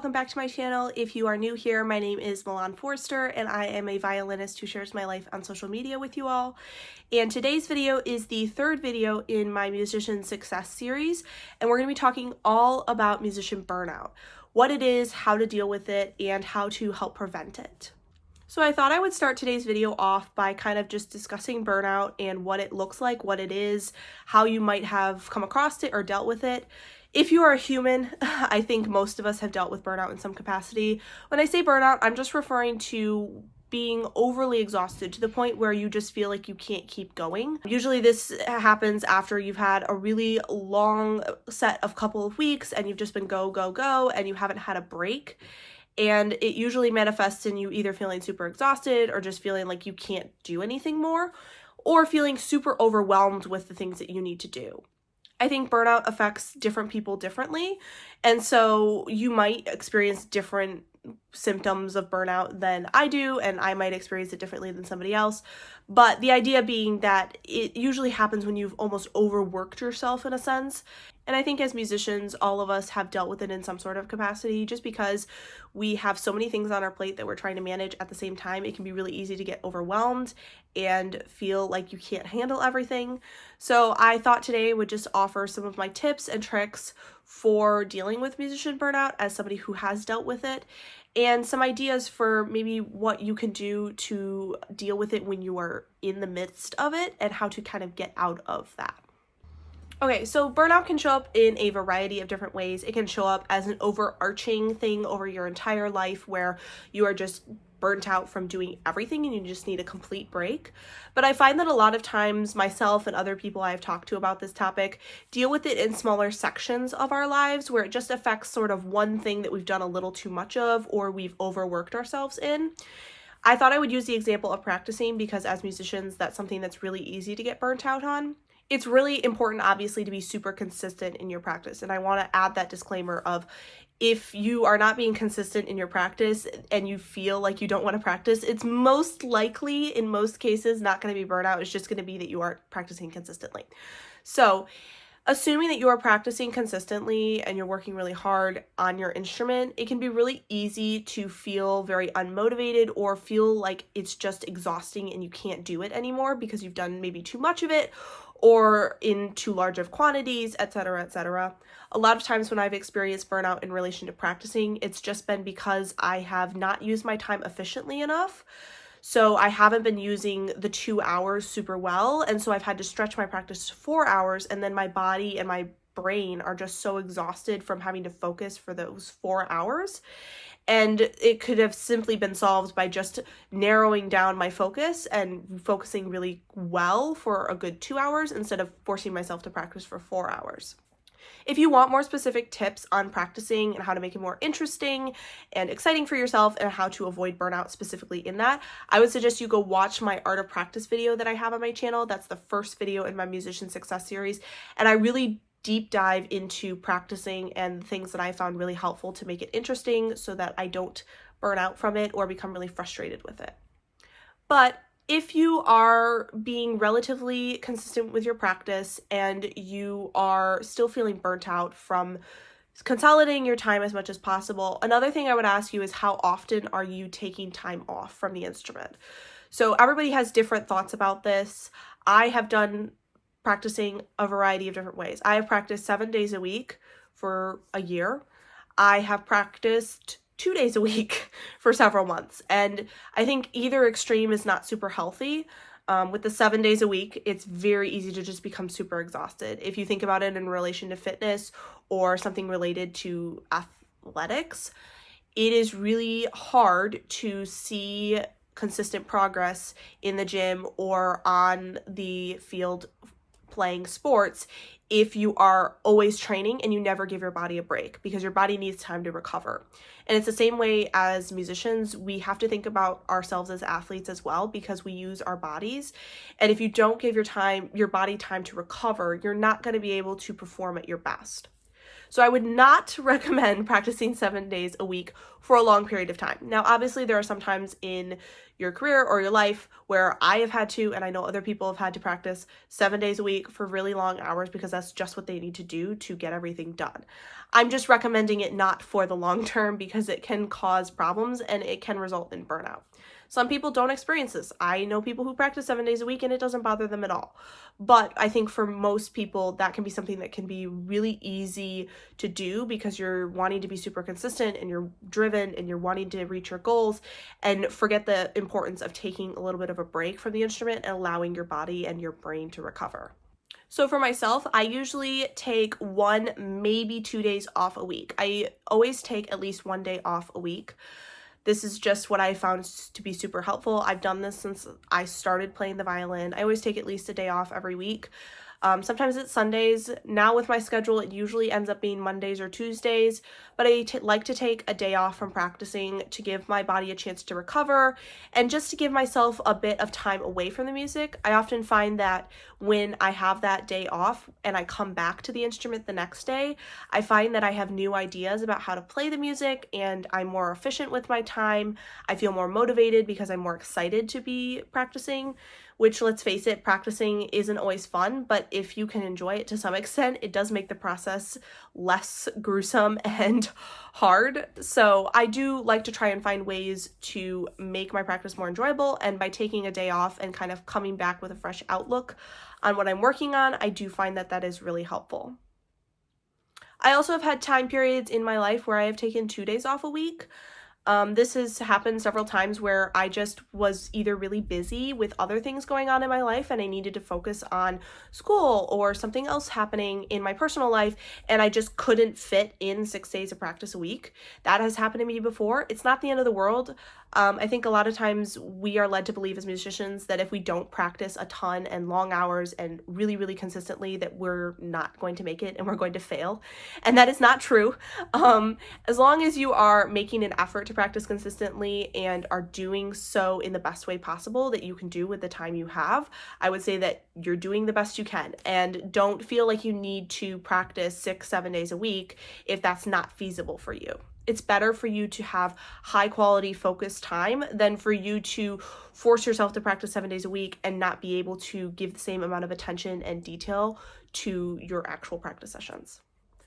welcome back to my channel. If you are new here, my name is Milan and I am a violinist who shares my life on social media with you all. And today's video is the third video in my musician success series, and we're going to be talking all about musician burnout, what it is, how to deal with it, and how to help prevent it. So I thought I would start today's video off by kind of just discussing burnout and what it looks like, what it is, how you might have come across it or dealt with it. If you are a human, I think most of us have dealt with burnout in some capacity. When I say burnout, I'm just referring to being overly exhausted to the point where you just feel like you can't keep going. Usually this happens after you've had a really long set of couple of weeks and you've just been go, go, go, and you haven't had a break. And it usually manifests in you either feeling super exhausted or just feeling like you can't do anything more, or feeling super overwhelmed with the things that you need to do. I think burnout affects different people differently, and so you might experience different symptoms of burnout than I do, and I might experience it differently than somebody else. But the idea being that it usually happens when you've almost overworked yourself in a sense. And I think as musicians, all of us have dealt with it in some sort of capacity, just because we have so many things on our plate that we're trying to manage at the same time. It can be really easy to get overwhelmed and feel like you can't handle everything. So I thought today would just offer some of my tips and tricks for dealing with musician burnout as somebody who has dealt with it, and some ideas for maybe what you can do to deal with it when you are in the midst of it and how to kind of get out of that. Okay, so burnout can show up in a variety of different ways. It can show up as an overarching thing over your entire life where you are just burnt out from doing everything and you just need a complete break. But I find that a lot of times myself and other people I've talked to about this topic deal with it in smaller sections of our lives where it just affects sort of one thing that we've done a little too much of or we've overworked ourselves in. I thought I would use the example of practicing because as musicians, that's something that's really easy to get burnt out on. It's really important, obviously, to be super consistent in your practice. And I want to add that disclaimer of if you are not being consistent in your practice and you feel like you don't want to practice, it's most likely, in most cases, not going to be burnout. It's just going to be that you aren't practicing consistently. So assuming that you are practicing consistently and you're working really hard on your instrument, it can be really easy to feel very unmotivated or feel like it's just exhausting and you can't do it anymore because you've done maybe too much of it or in too large of quantities, etc., etc. A lot of times when I've experienced burnout in relation to practicing, it's just been because I have not used my time efficiently enough. So I haven't been using the 2 hours super well, and so I've had to stretch my practice to 4 hours, and then my body and my brain are just so exhausted from having to focus for those 4 hours. And it could have simply been solved by just narrowing down my focus and focusing really well for a good 2 hours instead of forcing myself to practice for 4 hours. If you want more specific tips on practicing and how to make it more interesting and exciting for yourself and how to avoid burnout specifically in that, I would suggest you go watch my Art of Practice video that I have on my channel. That's the first video in my musician success series. And I really deep dive into practicing and things that I found really helpful to make it interesting so that I don't burn out from it or become really frustrated with it. But if you are being relatively consistent with your practice and you are still feeling burnt out from consolidating your time as much as possible, another thing I would ask you is how often are you taking time off from the instrument? So everybody has different thoughts about this. I have done practicing a variety of different ways. I have practiced 7 days a week for a year. I have practiced 2 days a week for several months. And I think either extreme is not super healthy. With the 7 days a week, it's very easy to just become super exhausted. If you think about it in relation to fitness or something related to athletics, it is really hard to see consistent progress in the gym or on the field playing sports if you are always training and you never give your body a break, because your body needs time to recover. And it's the same way as musicians. We have to think about ourselves as athletes as well, because we use our bodies. And if you don't give your body time to recover, you're not going to be able to perform at your best. So I would not recommend practicing 7 days a week for a long period of time. Now, obviously, there are some times in your career or your life where I have had to, and I know other people have had to practice 7 days a week for really long hours because that's just what they need to do to get everything done. I'm just recommending it not for the long term because it can cause problems and it can result in burnout. Some people don't experience this. I know people who practice 7 days a week and it doesn't bother them at all. But I think for most people, that can be something that can be really easy to do because you're wanting to be super consistent and you're driven and you're wanting to reach your goals, and forget the importance of taking a little bit of a break from the instrument and allowing your body and your brain to recover. So for myself, I usually take 1, maybe 2 days off a week. I always take at least 1 day off a week. This is just what I found to be super helpful. I've done this since I started playing the violin. I always take at least a day off every week. Sometimes it's Sundays. Now with my schedule, it usually ends up being Mondays or Tuesdays, but I like to take a day off from practicing to give my body a chance to recover and just to give myself a bit of time away from the music. I often find that when I have that day off and I come back to the instrument the next day, I find that I have new ideas about how to play the music and I'm more efficient with my time. I feel more motivated because I'm more excited to be practicing, which, let's face it, practicing isn't always fun, but if you can enjoy it to some extent, it does make the process less gruesome and hard. So I do like to try and find ways to make my practice more enjoyable, and by taking a day off and kind of coming back with a fresh outlook on what I'm working on, I do find that that is really helpful. I also have had time periods in my life where I have taken 2 days off a week. This has happened several times where I just was either really busy with other things going on in my life and I needed to focus on school or something else happening in my personal life, and I just couldn't fit in 6 days of practice a week. That has happened to me before. It's not the end of the world. I think a lot of times we are led to believe as musicians that if we don't practice a ton and long hours and really, really consistently, that we're not going to make it and we're going to fail. And that is not true. As long as you are making an effort to practice consistently and are doing so in the best way possible that you can do with the time you have, I would say that you're doing the best you can, and don't feel like you need to practice 6-7 days a week if that's not feasible for you. It's better for you to have high quality focused time than for you to force yourself to practice 7 days a week and not be able to give the same amount of attention and detail to your actual practice sessions.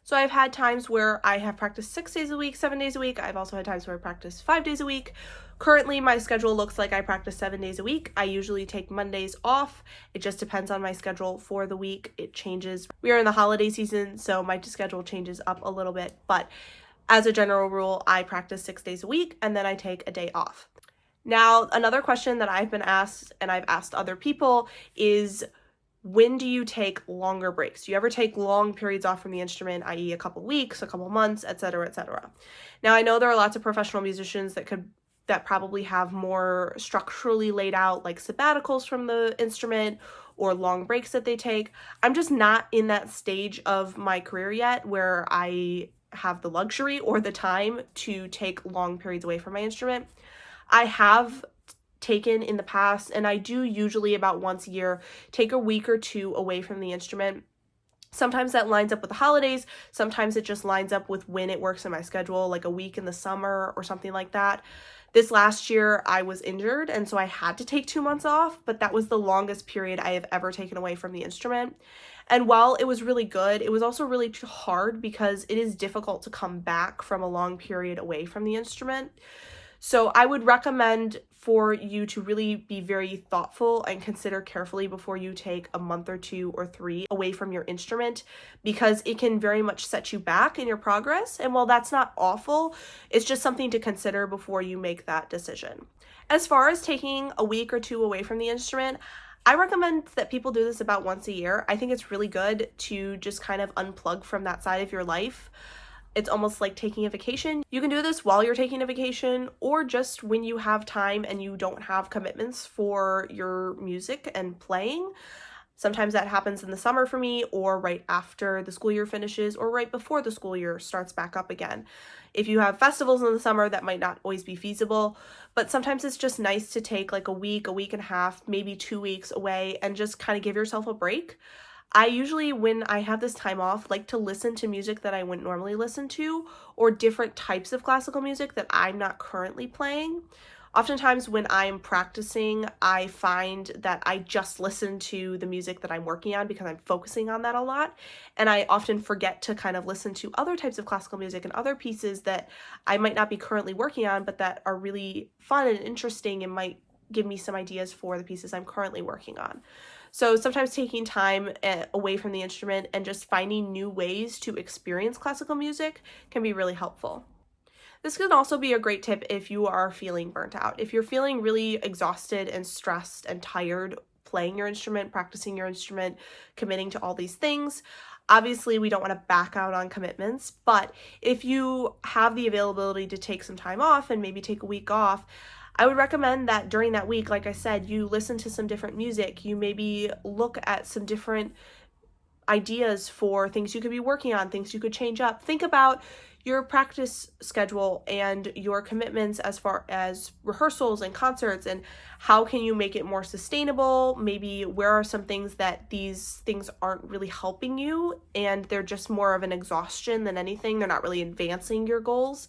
So I've had times where I have practiced 6 days a week, 7 days a week. I've also had times where I practice 5 days a week. Currently, my schedule looks like I practice 7 days a week. I usually take Mondays off. It just depends on my schedule for the week. It changes. We are in the holiday season, so my schedule changes up a little bit, but as a general rule, I practice 6 days a week and then I take a day off. Now, another question that I've been asked and I've asked other people is, when do you take longer breaks? Do you ever take long periods off from the instrument, i.e. a couple weeks, a couple months, etc., etc.? Now, I know there are lots of professional musicians that probably have more structurally laid out like sabbaticals from the instrument or long breaks that they take. I'm just not in that stage of my career yet where I have the luxury or the time to take long periods away from my instrument. I have taken in the past, and I do usually about once a year, take a week or two away from the instrument. Sometimes that lines up with the holidays. Sometimes it just lines up with when it works in my schedule, like a week in the summer or something like that. This last year I was injured, and so I had to take 2 months off, but that was the longest period I have ever taken away from the instrument. And while it was really good, it was also really hard because it is difficult to come back from a long period away from the instrument. So I would recommend for you to really be very thoughtful and consider carefully before you take a month or 2 or 3 away from your instrument, because it can very much set you back in your progress. And while that's not awful, it's just something to consider before you make that decision. As far as taking a week or 2 away from the instrument, I recommend that people do this about once a year. I think it's really good to just kind of unplug from that side of your life. It's almost like taking a vacation. You can do this while you're taking a vacation or just when you have time and you don't have commitments for your music and playing. Sometimes that happens in the summer for me, or right after the school year finishes, or right before the school year starts back up again. If you have festivals in the summer, that might not always be feasible, but sometimes it's just nice to take like a week and a half, maybe 2 weeks away and just kind of give yourself a break. I usually, when I have this time off, like to listen to music that I wouldn't normally listen to, or different types of classical music that I'm not currently playing. Oftentimes when I'm practicing, I find that I just listen to the music that I'm working on because I'm focusing on that a lot, and I often forget to kind of listen to other types of classical music and other pieces that I might not be currently working on, but that are really fun and interesting and might give me some ideas for the pieces I'm currently working on. So sometimes taking time away from the instrument and just finding new ways to experience classical music can be really helpful. This can also be a great tip if you are feeling burnt out. If you're feeling really exhausted and stressed and tired playing your instrument, practicing your instrument, committing to all these things, obviously we don't want to back out on commitments, but if you have the availability to take some time off and maybe take a week off, I would recommend that during that week, like I said, you listen to some different music, you maybe look at some different ideas for things you could be working on, things you could change up. Think about your practice schedule and your commitments as far as rehearsals and concerts, and how can you make it more sustainable? Maybe where are some things that these things aren't really helping you and they're just more of an exhaustion than anything. They're not really advancing your goals.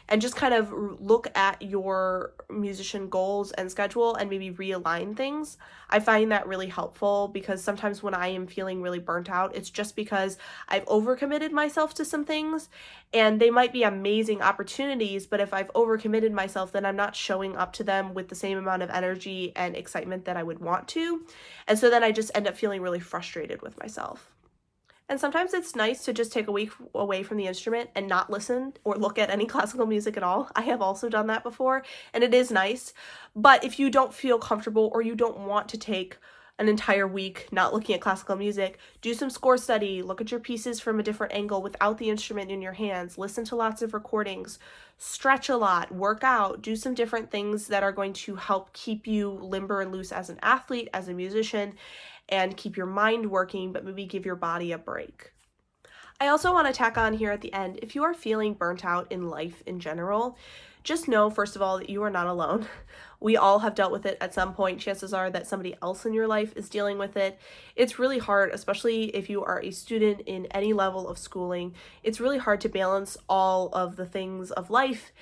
And just kind of look at your musician goals and schedule and maybe realign things. I find that really helpful because sometimes when I am feeling really burnt out, it's just because I've overcommitted myself to some things, and they might be amazing opportunities, but if I've overcommitted myself, then I'm not showing up to them with the same amount of energy and excitement that I would want to. And so then I just end up feeling really frustrated with myself. And sometimes it's nice to just take a week away from the instrument and not listen or look at any classical music at all. I have also done that before, and it is nice. But if you don't feel comfortable or you don't want to take an entire week not looking at classical music, do some score study, look at your pieces from a different angle without the instrument in your hands, listen to lots of recordings, stretch a lot, work out, do some different things that are going to help keep you limber and loose as an athlete, as a musician, and keep your mind working, but maybe give your body a break. I also want to tack on here at the end, if you are feeling burnt out in life in general, just know, first of all, that you are not alone. We all have dealt with it at some point. Chances are that somebody else in your life is dealing with it. It's really hard, especially if you are a student in any level of schooling. It's really hard to balance all of the things of life.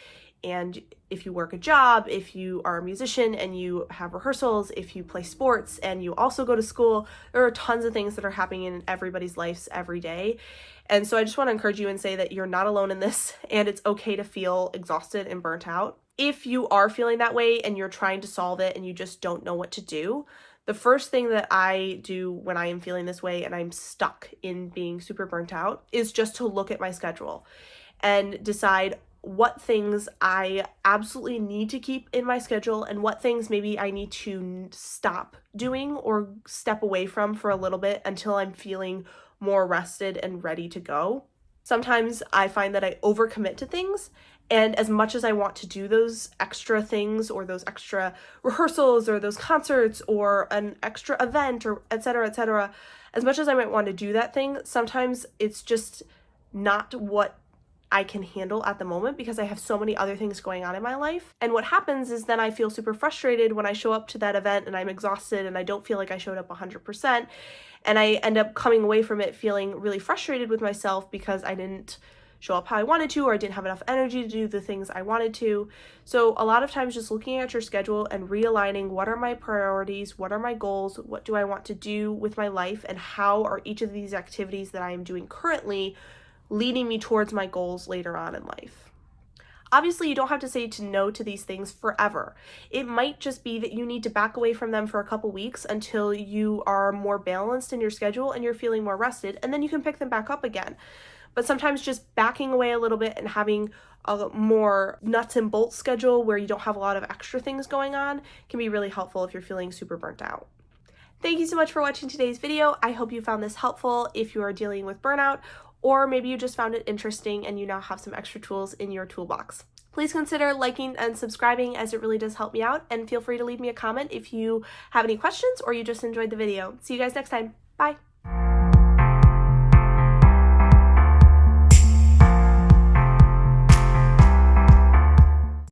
And if you work a job, if you are a musician and you have rehearsals, if you play sports and you also go to school, there are tons of things that are happening in everybody's lives every day. And so I just want to encourage you and say that you're not alone in this, and it's okay to feel exhausted and burnt out. If you are feeling that way and you're trying to solve it and you just don't know what to do, the first thing that I do when I am feeling this way and I'm stuck in being super burnt out is just to look at my schedule and decide what things I absolutely need to keep in my schedule and what things maybe I need to stop doing or step away from for a little bit until I'm feeling more rested and ready to go. Sometimes I find that I overcommit to things, and as much as I want to do those extra things or those extra rehearsals or those concerts or an extra event or et cetera, as much as I might want to do that thing, sometimes it's just not what I can handle at the moment because I have so many other things going on in my life. And what happens is then I feel super frustrated when I show up to that event and I'm exhausted and I don't feel like I showed up 100%. And I end up coming away from it feeling really frustrated with myself because I didn't show up how I wanted to, or I didn't have enough energy to do the things I wanted to. So a lot of times just looking at your schedule and realigning what are my priorities, what are my goals, what do I want to do with my life, and how are each of these activities that I am doing currently leading me towards my goals later on in life. Obviously, you don't have to say no to these things forever. It might just be that you need to back away from them for a couple weeks until you are more balanced in your schedule and you're feeling more rested, and then you can pick them back up again. But sometimes just backing away a little bit and having a more nuts and bolts schedule where you don't have a lot of extra things going on can be really helpful if you're feeling super burnt out. Thank you so much for watching today's video. I hope you found this helpful if you are dealing with burnout, or maybe you just found it interesting and you now have some extra tools in your toolbox. Please consider liking and subscribing, as it really does help me out, and feel free to leave me a comment if you have any questions or you just enjoyed the video. See you guys next time. Bye!